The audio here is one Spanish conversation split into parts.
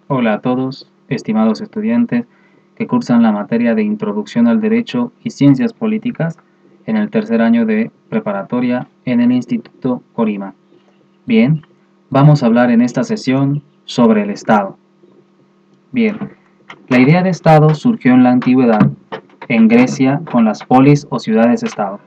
Hola a todos, estimados estudiantes que cursan la materia de Introducción al Derecho y Ciencias Políticas en el tercer año de preparatoria en el Instituto Corima. Bien, vamos a hablar en esta sesión sobre el Estado. Bien, la idea de Estado surgió en la antigüedad, en Grecia con las polis o ciudades-estado.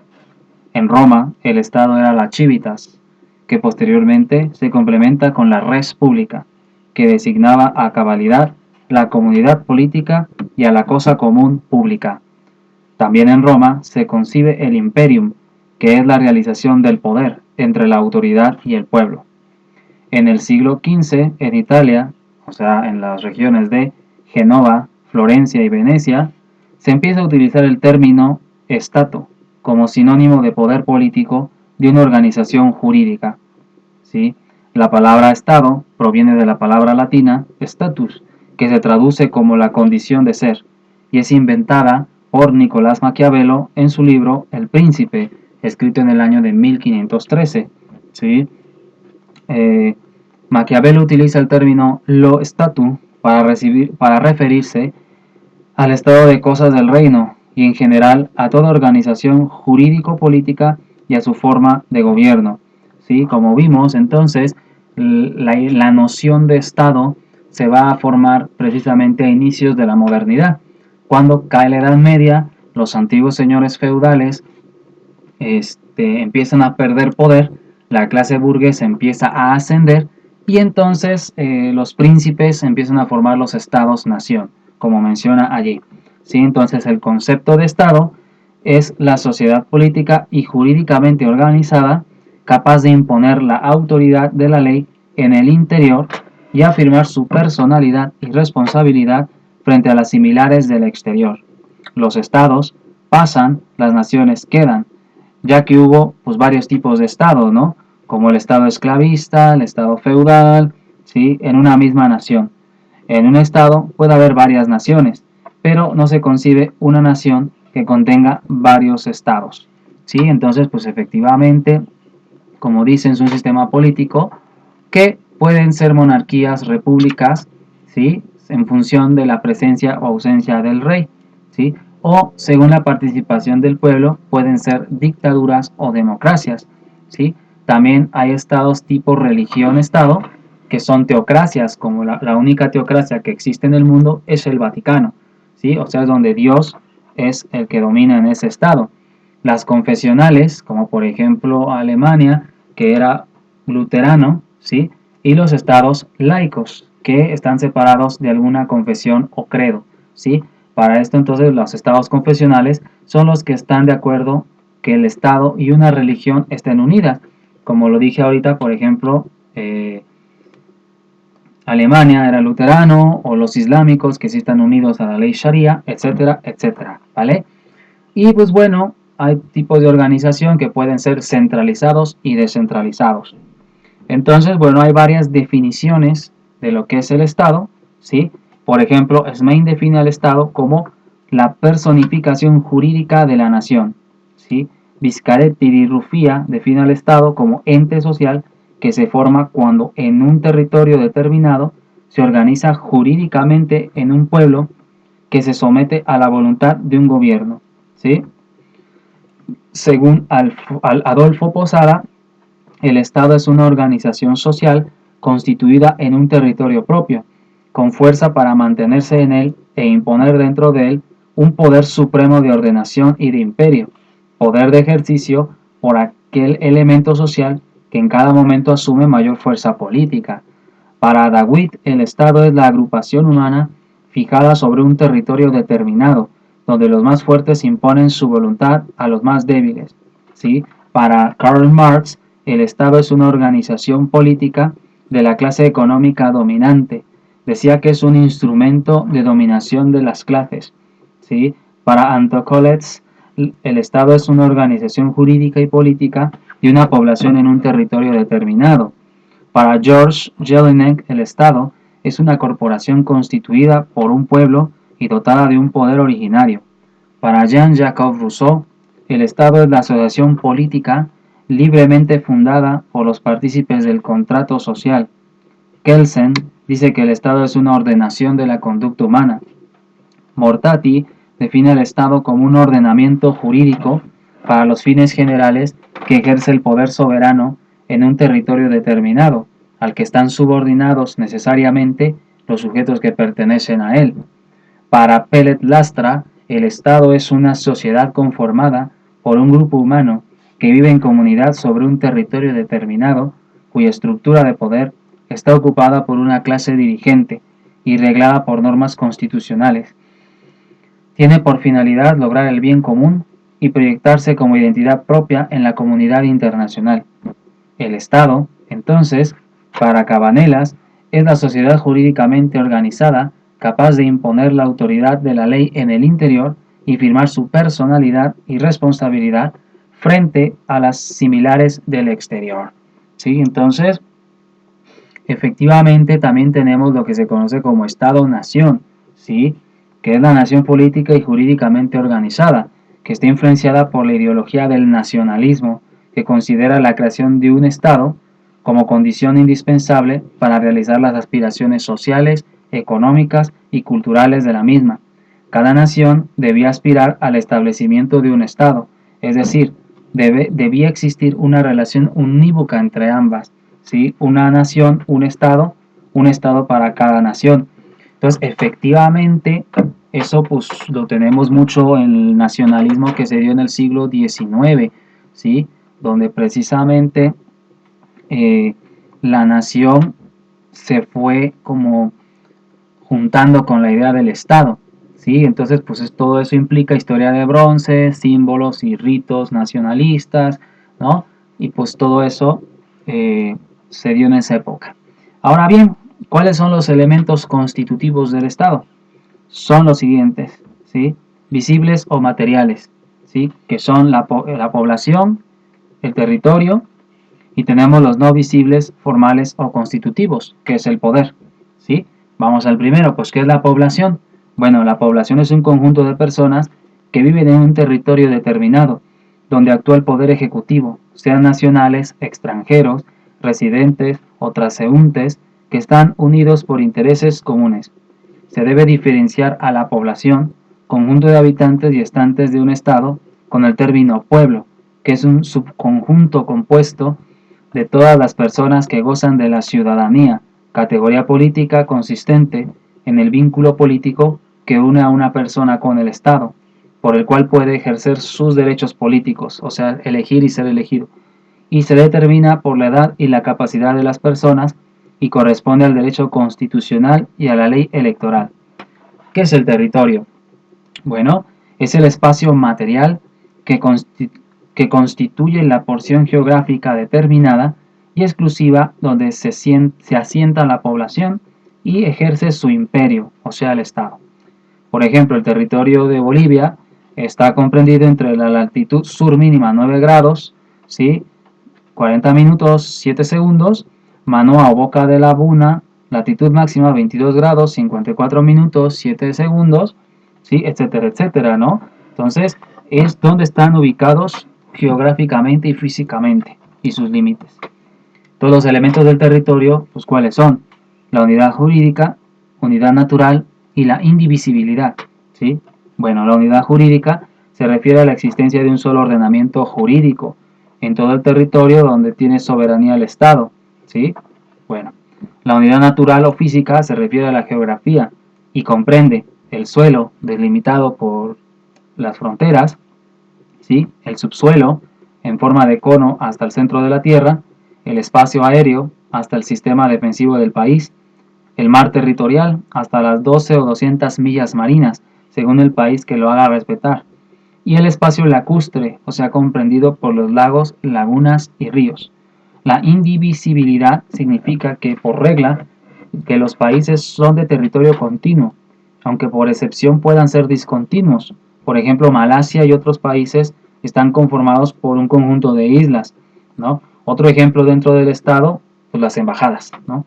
En Roma, el Estado era la civitas, que posteriormente se complementa con la res publica, que designaba a cabalidad la comunidad política y a la cosa común pública. También en Roma se concibe el imperium, que es la realización del poder entre la autoridad y el pueblo. En el siglo XV, en Italia, o sea, en las regiones de Génova, Florencia y Venecia, se empieza a utilizar el término Stato como sinónimo de poder político de una organización jurídica. ¿Sí? La palabra Estado proviene de la palabra latina status, que se traduce como la condición de ser, y es inventada por Nicolás Maquiavelo en su libro El Príncipe, escrito en el año de 1513. ¿Sí? Maquiavelo utiliza el término lo statu para referirse al estado de cosas del reino y en general a toda organización jurídico-política y a su forma de gobierno. ¿Sí? Como vimos, entonces, la noción de Estado se va a formar precisamente a inicios de la modernidad. Cuando cae la Edad Media, los antiguos señores feudales empiezan a perder poder, la clase burguesa empieza a ascender y entonces los príncipes empiezan a formar los estados-nación, como menciona allí. ¿Sí? Entonces el concepto de Estado es la sociedad política y jurídicamente organizada capaz de imponer la autoridad de la ley en el interior y afirmar su personalidad y responsabilidad frente a las similares del exterior. Los estados pasan, las naciones quedan, ya que hubo pues varios tipos de estado, ¿no? Como el estado esclavista, el estado feudal, ¿sí? En una misma nación. En un estado puede haber varias naciones, pero no se concibe una nación que contenga varios estados, ¿sí? Entonces, pues efectivamente, como dicen, es un sistema político que pueden ser monarquías, repúblicas, ¿sí? En función de la presencia o ausencia del rey, ¿sí? O según la participación del pueblo, pueden ser dictaduras o democracias, ¿sí? También hay estados tipo religión-estado, que son teocracias, como la única teocracia que existe en el mundo es el Vaticano, ¿sí? O sea, es donde Dios es el que domina en ese estado. Las confesionales, como por ejemplo Alemania, que era luterano, ¿sí? Y los estados laicos, que están separados de alguna confesión o credo, ¿sí? Para esto entonces los estados confesionales son los que están de acuerdo que el Estado y una religión estén unidas. Como lo dije ahorita, por ejemplo, Alemania era luterano, o los islámicos que sí están unidos a la ley Sharia, etcétera, etcétera, ¿vale? Y pues bueno, hay tipos de organización que pueden ser centralizados y descentralizados. Entonces, bueno, hay varias definiciones de lo que es el Estado, ¿sí? Por ejemplo, Smain define al Estado como la personificación jurídica de la nación, ¿sí? Viscaretti y Ruffía define al Estado como ente social que se forma cuando en un territorio determinado se organiza jurídicamente en un pueblo que se somete a la voluntad de un gobierno, ¿sí? Según Adolfo Posada, el Estado es una organización social constituida en un territorio propio, con fuerza para mantenerse en él e imponer dentro de él un poder supremo de ordenación y de imperio, poder de ejercicio por aquel elemento social que en cada momento asume mayor fuerza política. Para Dawitt, el Estado es la agrupación humana fijada sobre un territorio determinado, donde los más fuertes imponen su voluntad a los más débiles. ¿Sí? Para Karl Marx, el Estado es una organización política de la clase económica dominante. Decía que es un instrumento de dominación de las clases. ¿Sí? Para Anton Coletz, el Estado es una organización jurídica y política de una población en un territorio determinado. Para George Jelinek, el Estado es una corporación constituida por un pueblo y dotada de un poder originario. Para Jean-Jacques Rousseau, el Estado es la asociación política libremente fundada por los partícipes del contrato social, Kelsen dice que el Estado es una ordenación de la conducta humana. Mortati define el Estado como un ordenamiento jurídico para los fines generales que ejerce el poder soberano en un territorio determinado, al que están subordinados necesariamente los sujetos que pertenecen a él. Para Pellet Lastra, el Estado es una sociedad conformada por un grupo humano que vive en comunidad sobre un territorio determinado, cuya estructura de poder está ocupada por una clase dirigente y reglada por normas constitucionales. Tiene por finalidad lograr el bien común y proyectarse como identidad propia en la comunidad internacional. El Estado, entonces, para Cabanelas, es la sociedad jurídicamente organizada capaz de imponer la autoridad de la ley en el interior y firmar su personalidad y responsabilidad frente a las similares del exterior. ¿Sí? Entonces, efectivamente también tenemos lo que se conoce como Estado-Nación, ¿sí? Que es la nación política y jurídicamente organizada, que está influenciada por la ideología del nacionalismo, que considera la creación de un Estado como condición indispensable para realizar las aspiraciones sociales, económicas y culturales de la misma. Cada nación debía aspirar al establecimiento de un Estado, es decir, debía existir una relación unívoca entre ambas, ¿sí? Una nación, un Estado para cada nación. Entonces, efectivamente, eso pues lo tenemos mucho en el nacionalismo que se dio en el siglo XIX, ¿sí? Donde precisamente la nación se fue como juntando con la idea del Estado, ¿sí? Entonces, pues todo eso implica historia de bronce, símbolos y ritos nacionalistas, ¿no? Y pues todo eso se dio en esa época. Ahora bien, ¿cuáles son los elementos constitutivos del Estado? Son los siguientes, ¿sí? Visibles o materiales, ¿sí? Que son la población, el territorio, y tenemos los no visibles, formales o constitutivos, que es el poder, ¿sí? Vamos al primero, pues ¿qué es la población? Bueno, la población es un conjunto de personas que viven en un territorio determinado, donde actúa el poder ejecutivo, sean nacionales, extranjeros, residentes o transeúntes, que están unidos por intereses comunes. Se debe diferenciar a la población, conjunto de habitantes y estantes de un estado, con el término pueblo, que es un subconjunto compuesto de todas las personas que gozan de la ciudadanía, categoría política consistente en el vínculo político que une a una persona con el Estado, por el cual puede ejercer sus derechos políticos, o sea, elegir y ser elegido, y se determina por la edad y la capacidad de las personas y corresponde al derecho constitucional y a la ley electoral. ¿Qué es el territorio? Bueno, es el espacio material que constituye la porción geográfica determinada y exclusiva donde se asienta la población y ejerce su imperio, o sea, el Estado. Por ejemplo, el territorio de Bolivia está comprendido entre la latitud sur mínima 9 grados, ¿sí? 40 minutos 7 segundos, Manoa o Boca de la Buna, latitud máxima 22 grados 54 minutos 7 segundos, ¿sí? Etcétera, etcétera, ¿no? Entonces, es donde están ubicados geográficamente y físicamente y sus límites. Todos los elementos del territorio, pues ¿cuáles son? La unidad jurídica, unidad natural y la indivisibilidad, ¿sí? Bueno, la unidad jurídica se refiere a la existencia de un solo ordenamiento jurídico en todo el territorio donde tiene soberanía el Estado, ¿sí? Bueno, la unidad natural o física se refiere a la geografía y comprende el suelo delimitado por las fronteras, ¿sí? El subsuelo en forma de cono hasta el centro de la Tierra, el espacio aéreo hasta el sistema defensivo del país, el mar territorial hasta las 12 o 200 millas marinas, según el país que lo haga respetar, y el espacio lacustre, o sea, comprendido por los lagos, lagunas y ríos. La indivisibilidad significa que, por regla, que los países son de territorio continuo, aunque por excepción puedan ser discontinuos. Por ejemplo, Malasia y otros países están conformados por un conjunto de islas, ¿no? Otro ejemplo dentro del Estado, pues las embajadas, ¿no?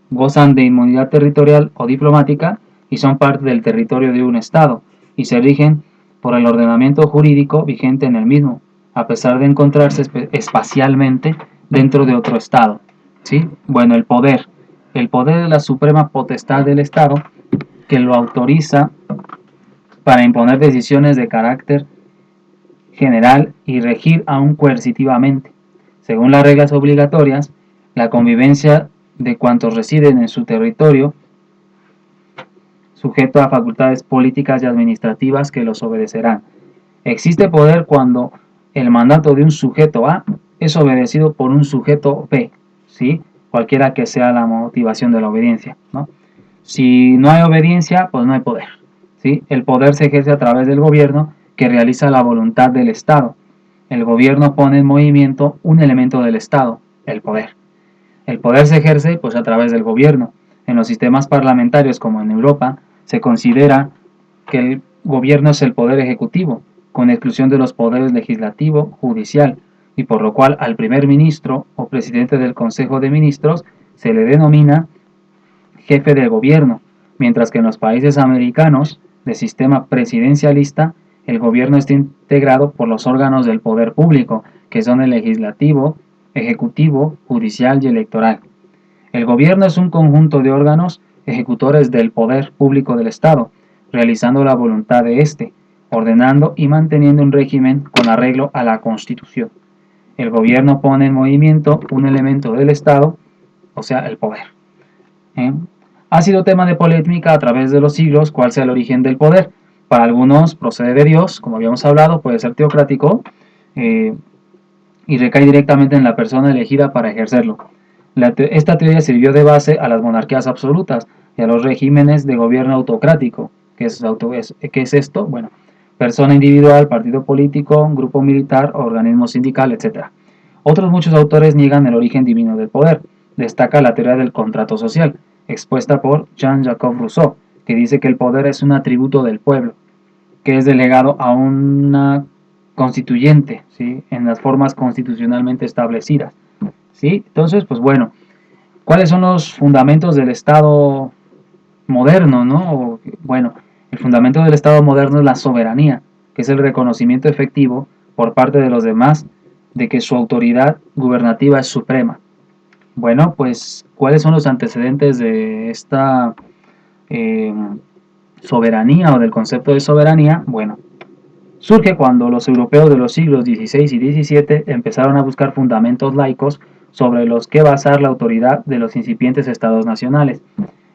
Gozan de inmunidad territorial o diplomática y son parte del territorio de un Estado y se rigen por el ordenamiento jurídico vigente en el mismo, a pesar de encontrarse espacialmente dentro de otro Estado, ¿sí? Bueno, el poder. El poder es la suprema potestad del Estado que lo autoriza para imponer decisiones de carácter general y regir aún coercitivamente, según las reglas obligatorias, la convivencia de cuantos residen en su territorio, sujeto a facultades políticas y administrativas que los obedecerán. Existe poder cuando el mandato de un sujeto A es obedecido por un sujeto B, ¿sí? Cualquiera que sea la motivación de la obediencia, ¿no? Si no hay obediencia, pues no hay poder, ¿sí? El poder se ejerce a través del gobierno que realiza la voluntad del Estado. El gobierno pone en movimiento un elemento del Estado, el poder. El poder se ejerce pues a través del gobierno. En los sistemas parlamentarios como en Europa se considera que el gobierno es el poder ejecutivo, con exclusión de los poderes legislativo, judicial, y por lo cual al primer ministro o presidente del Consejo de Ministros se le denomina jefe del gobierno, mientras que en los países americanos de sistema presidencialista el gobierno está integrado por los órganos del poder público, que son el legislativo, ejecutivo, judicial y electoral. El gobierno es un conjunto de órganos ejecutores del poder público del Estado, realizando la voluntad de éste, ordenando y manteniendo un régimen con arreglo a la Constitución. El gobierno pone en movimiento un elemento del Estado, o sea, el poder. Ha sido tema de polémica a través de los siglos cuál sea el origen del poder. Para algunos procede de Dios, como habíamos hablado, puede ser teocrático y recae directamente en la persona elegida para ejercerlo. Esta teoría sirvió de base a las monarquías absolutas y a los regímenes de gobierno autocrático. ¿Qué es esto? Bueno, persona individual, partido político, grupo militar, organismo sindical, etc. Otros muchos autores niegan el origen divino del poder. Destaca la teoría del contrato social, expuesta por Jean-Jacques Rousseau, que dice que el poder es un atributo del pueblo, que es delegado a una constituyente, ¿sí? En las formas constitucionalmente establecidas, ¿sí? Entonces, pues bueno, ¿cuáles son los fundamentos del Estado moderno, ¿no? Bueno, el fundamento del Estado moderno es la soberanía, que es el reconocimiento efectivo por parte de los demás de que su autoridad gubernativa es suprema. Bueno, pues, ¿cuáles son los antecedentes de esta soberanía o del concepto de soberanía? Bueno, surge cuando los europeos de los siglos XVI y XVII empezaron a buscar fundamentos laicos sobre los que basar la autoridad de los incipientes estados nacionales.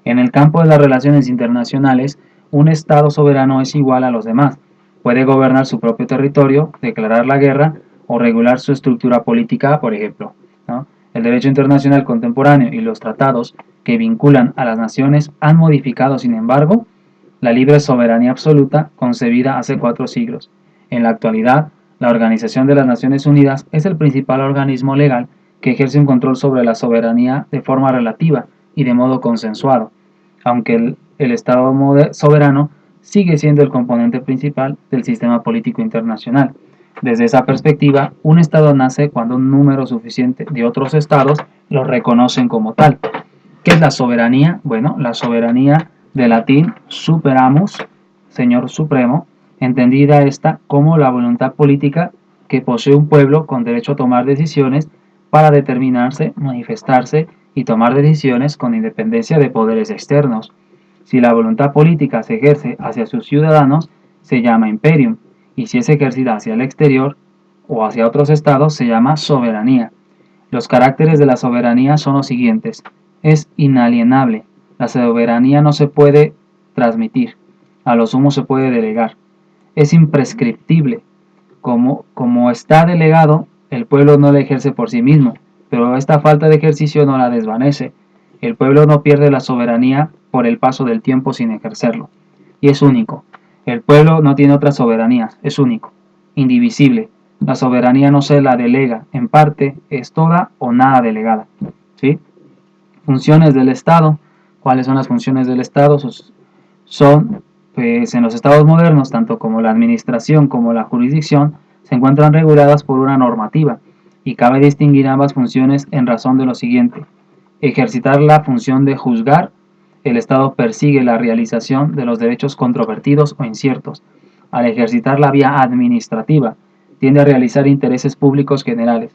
En el campo de las relaciones internacionales, un estado soberano es igual a los demás. Puede gobernar su propio territorio, declarar la guerra o regular su estructura política, por ejemplo, ¿no? El derecho internacional contemporáneo y los tratados que vinculan a las naciones han modificado, sin embargo, la libre soberanía absoluta concebida hace 4 siglos. En la actualidad, la Organización de las Naciones Unidas es el principal organismo legal que ejerce un control sobre la soberanía de forma relativa y de modo consensuado, aunque el Estado soberano sigue siendo el componente principal del sistema político internacional. Desde esa perspectiva, un Estado nace cuando un número suficiente de otros Estados lo reconocen como tal. ¿Qué es la soberanía? Bueno, la soberanía de latín superamus, Señor Supremo, entendida esta como la voluntad política que posee un pueblo con derecho a tomar decisiones para determinarse, manifestarse y tomar decisiones con independencia de poderes externos. Si la voluntad política se ejerce hacia sus ciudadanos, se llama imperium, y si es ejercida hacia el exterior o hacia otros estados, se llama soberanía. Los caracteres de la soberanía son los siguientes. Es inalienable. La soberanía no se puede transmitir. A lo sumo se puede delegar. Es imprescriptible. Como está delegado, el pueblo no la ejerce por sí mismo, pero esta falta de ejercicio no la desvanece. El pueblo no pierde la soberanía por el paso del tiempo sin ejercerlo. Y es único. El pueblo no tiene otra soberanía, es único, indivisible. La soberanía no se la delega, en parte es toda o nada delegada, ¿sí? Funciones del Estado. ¿Cuáles son las funciones del Estado? Son, pues, en los estados modernos, tanto como la administración como la jurisdicción, se encuentran reguladas por una normativa, y cabe distinguir ambas funciones en razón de lo siguiente. Ejercitar la función de juzgar. El Estado persigue la realización de los derechos controvertidos o inciertos. Al ejercitar la vía administrativa, tiende a realizar intereses públicos generales.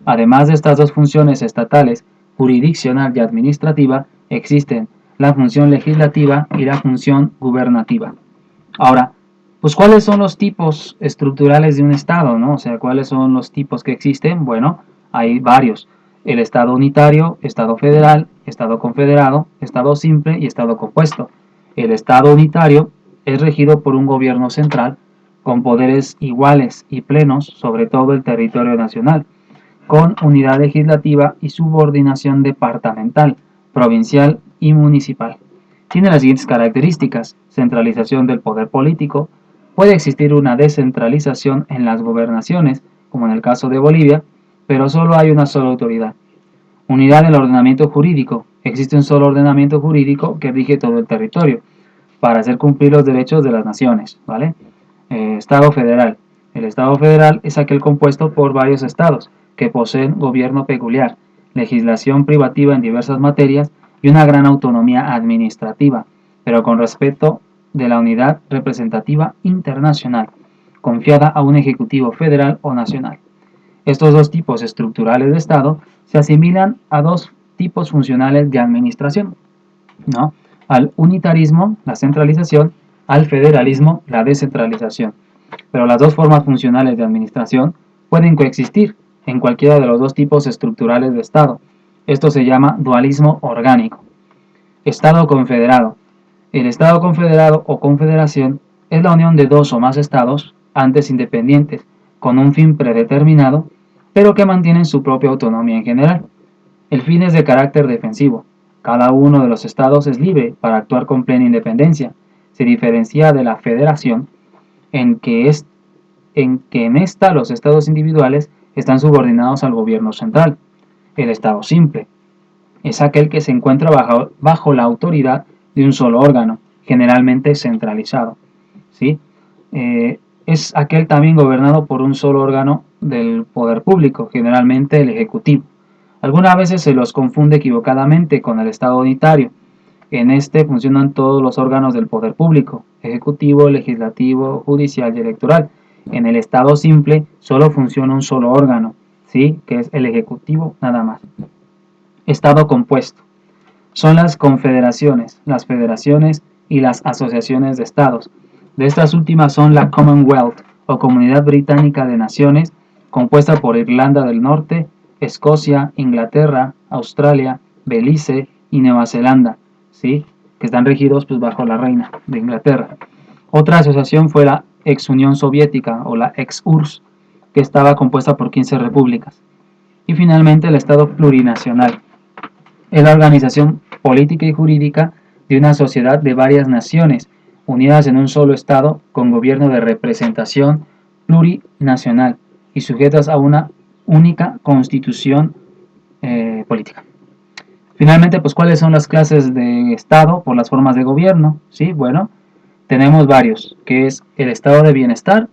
Además de estas dos funciones estatales, jurisdiccional y administrativa, existen la función legislativa y la función gubernativa. Ahora, pues ¿cuáles son los tipos estructurales de un Estado, no? O sea, ¿cuáles son los tipos que existen? Bueno, hay varios. El Estado unitario, Estado federal, Estado confederado, Estado simple y Estado compuesto. El Estado unitario es regido por un gobierno central con poderes iguales y plenos sobre todo el territorio nacional, con unidad legislativa y subordinación departamental, provincial y municipal. Tiene las siguientes características: centralización del poder político, puede existir una descentralización en las gobernaciones, como en el caso de Bolivia, pero solo hay una sola autoridad. Unidad del ordenamiento jurídico, existe un solo ordenamiento jurídico que rige todo el territorio, para hacer cumplir los derechos de las naciones, ¿vale? Estado federal. El Estado federal es aquel compuesto por varios estados que poseen gobierno peculiar, legislación privativa en diversas materias y una gran autonomía administrativa, pero con respeto de la unidad representativa internacional, confiada a un ejecutivo federal o nacional. Estos dos tipos estructurales de Estado se asimilan a dos tipos funcionales de administración, ¿no? Al unitarismo, la centralización, al federalismo, la descentralización. Pero las dos formas funcionales de administración pueden coexistir en cualquiera de los dos tipos estructurales de Estado. Esto se llama dualismo orgánico. Estado confederado. El Estado confederado o confederación es la unión de dos o más estados, antes independientes, con un fin predeterminado, pero que mantienen su propia autonomía en general. El fin es de carácter defensivo. Cada uno de los estados es libre para actuar con plena independencia. Se diferencia de la federación en que en esta los estados individuales están subordinados al gobierno central. El estado simple es aquel que se encuentra bajo la autoridad de un solo órgano, generalmente centralizado, ¿sí? Es aquel también gobernado por un solo órgano del poder público, generalmente el ejecutivo. Algunas veces se los confunde equivocadamente con el Estado unitario. En este funcionan todos los órganos del poder público, ejecutivo, legislativo, judicial y electoral. En el Estado simple solo funciona un solo órgano, ¿sí? Que es el ejecutivo nada más. Estado compuesto. Son las confederaciones, las federaciones y las asociaciones de estados. De estas últimas son la Commonwealth o Comunidad Británica de Naciones, compuesta por Irlanda del Norte, Escocia, Inglaterra, Australia, Belice y Nueva Zelanda, ¿sí? Que están regidos pues, bajo la reina de Inglaterra. Otra asociación fue la ex Unión Soviética o la ex URSS, que estaba compuesta por 15 repúblicas. Y finalmente el Estado plurinacional. Es la organización política y jurídica de una sociedad de varias naciones, unidas en un solo Estado con gobierno de representación plurinacional y sujetas a una única constitución política. Finalmente, pues, ¿cuáles son las clases de Estado por las formas de gobierno? Sí, bueno, tenemos varios, que es el Estado de bienestar,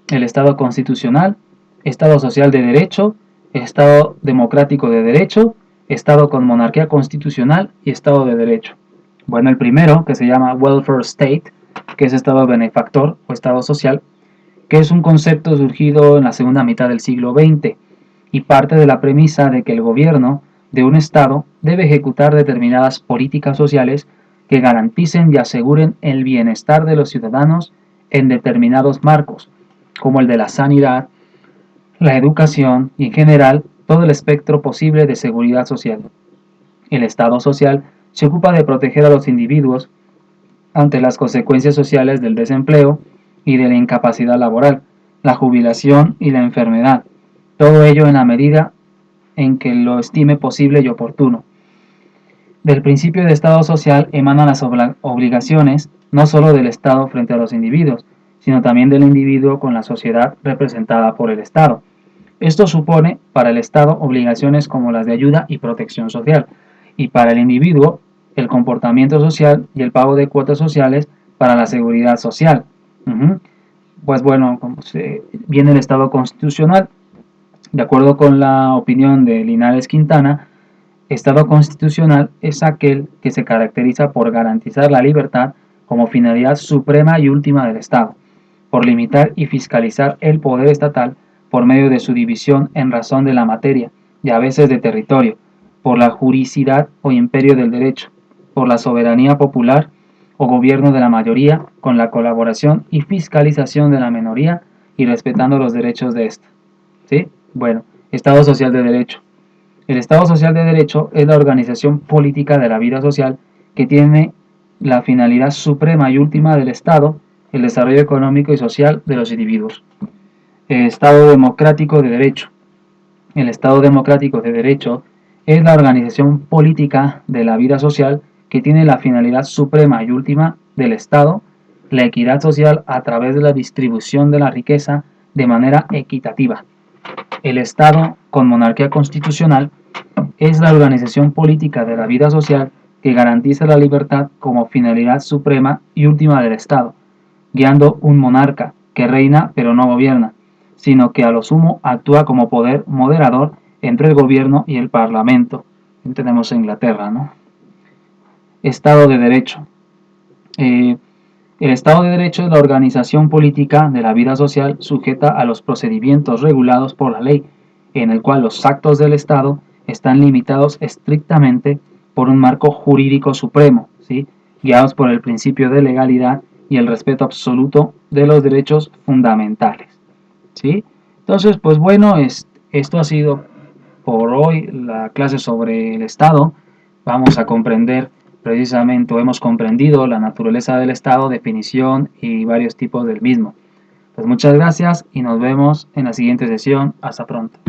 el Estado constitucional, Estado social de derecho, Estado democrático de derecho, Estado con monarquía constitucional y Estado de derecho. Bueno, el primero, que se llama Welfare State, que es Estado benefactor o Estado social, que es un concepto surgido en la segunda mitad del siglo XX y parte de la premisa de que el gobierno de un Estado debe ejecutar determinadas políticas sociales que garanticen y aseguren el bienestar de los ciudadanos en determinados marcos, como el de la sanidad, la educación y en general todo el espectro posible de seguridad social. El Estado social se ocupa de proteger a los individuos ante las consecuencias sociales del desempleo y de la incapacidad laboral, la jubilación y la enfermedad, todo ello en la medida en que lo estime posible y oportuno. Del principio de Estado social emanan las obligaciones no solo del Estado frente a los individuos, sino también del individuo con la sociedad representada por el Estado. Esto supone para el Estado obligaciones como las de ayuda y protección social, y para el individuo el comportamiento social y el pago de cuotas sociales para la seguridad social. Pues bueno, viene el Estado constitucional. De acuerdo con la opinión de Linares Quintana, Estado constitucional es aquel que se caracteriza por garantizar la libertad como finalidad suprema y última del Estado, por limitar y fiscalizar el poder estatal por medio de su división en razón de la materia y a veces de territorio, por la juricidad o imperio del derecho, por la soberanía popular o gobierno de la mayoría, con la colaboración y fiscalización de la minoría y respetando los derechos de ésta. ¿Sí? Bueno, Estado social de derecho. El Estado social de derecho es la organización política de la vida social que tiene la finalidad suprema y última del Estado, el desarrollo económico y social de los individuos. El Estado democrático de derecho. El Estado democrático de derecho es la organización política de la vida social que tiene la finalidad suprema y última del Estado, la equidad social a través de la distribución de la riqueza de manera equitativa. El Estado con monarquía constitucional es la organización política de la vida social que garantiza la libertad como finalidad suprema y última del Estado, guiando un monarca que reina pero no gobierna, sino que a lo sumo actúa como poder moderador entre el gobierno y el parlamento. Tenemos Inglaterra, ¿no? Estado de Derecho. El Estado de Derecho es la organización política de la vida social sujeta a los procedimientos regulados por la ley, en el cual los actos del Estado están limitados estrictamente por un marco jurídico supremo, ¿sí? Guiados por el principio de legalidad y el respeto absoluto de los derechos fundamentales, ¿sí? Entonces, pues bueno, esto ha sido por hoy la clase sobre el Estado. Vamos a comprender precisamente, o hemos comprendido la naturaleza del Estado, definición y varios tipos del mismo. Pues muchas gracias y nos vemos en la siguiente sesión. Hasta pronto.